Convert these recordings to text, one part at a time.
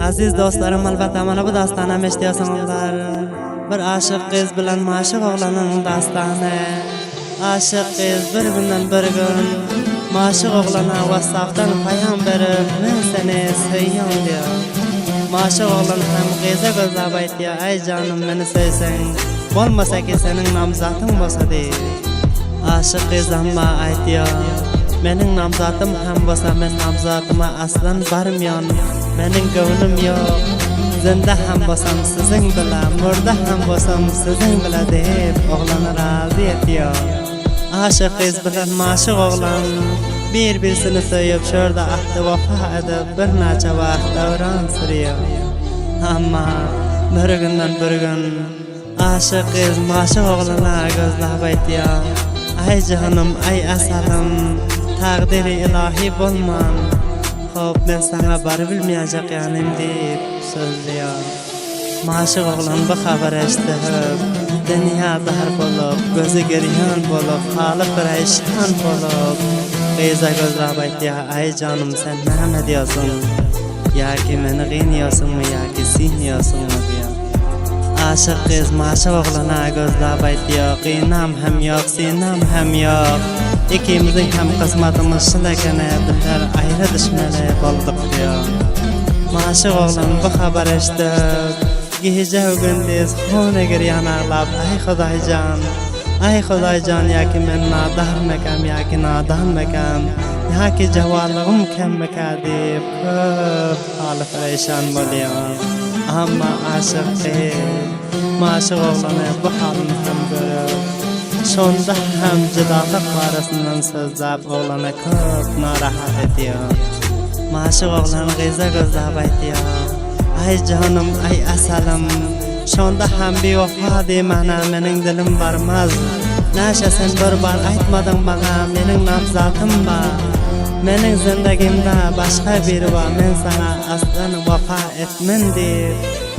Aziz dostlarım, albatta mana bu dastani eshitiyorsanlar, bir aşık kız bilan maşuq oğlanın dastani. Aşık kız bir günden bir gün maşuq oğlana WhatsApp'tan payam berip, "Men seni seviyorum" diyor. Maşuq oğlan hem kıza gözlab aytıyor, "Ay canım, meni sevsen, bolmasa ki senin namzatın bolsa" deyip. Aşık kız amma aytıyor, "Mening namzatım ham bolsa, men namzatıma aslan barmyon. Mening gönlüm yok. Zinda ham bolsam sizin bilan, murda ham bolsam sizin bilan" deb oğlana razı etiyor. Aşık kız bilan maşuq oğlan bir-birini sevib, şurada ahdi vafa edib bir necha vaqt davron sürüyor. Amma bir günden bir gün aşık kız maşuq oğlana gözlab aytıyor, "Ay canım, ay asalim, taqdiri ilahi bolman. Hop, men sana barib bilmeyecek yanim" deyip sözlüyor. Maşuq oğlan bu haber eshitib, dünya dar bolup, gözü geriyan bolup, halı perişan bolup, kıza gözlab aytıyor, "Ay canım, sen nima diyorsun? Yoki meni qiynıyorsunmu, yoki siyniyorsunmu" diyor. Aşık kız maşuq oğlana gözlab aytıyor, "Qiynam ham yo'q, siynam ham yo'q. İkimizin ham qismatimiz shunakana, bizlar ayrı düşmeli boldik" diyor. Maşuq oğlan bu haber eshitib, gece gündüz xona giryan ağlab, "Ay Xudoyjon, ay Xudoyjon, yoki men nodarmikan, yoki nodonmikan, yoki javonligim kammikan" deb ko'p holi perişan bo'lgan. Ammo aşık kız maşuq oğlana bu halini ham görüp, şonda ham judolik barasidan so'zlab oğlana ko'p narahat ediyor. Maşuq oğlan kıza gözlab aytıyor, "Ay canım, ay asalim, şonda ham bevafo demana, mening dilim barmaz. Nasha sen bir bar aytmading bana, mening namzatim bor. Mening zindagimda boshqa biri bor, men sana aslan vafo etmin" deb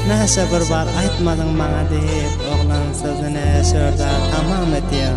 nasha bir bar aytmading bana deb oğlan sözünü şurada tamam ediyor.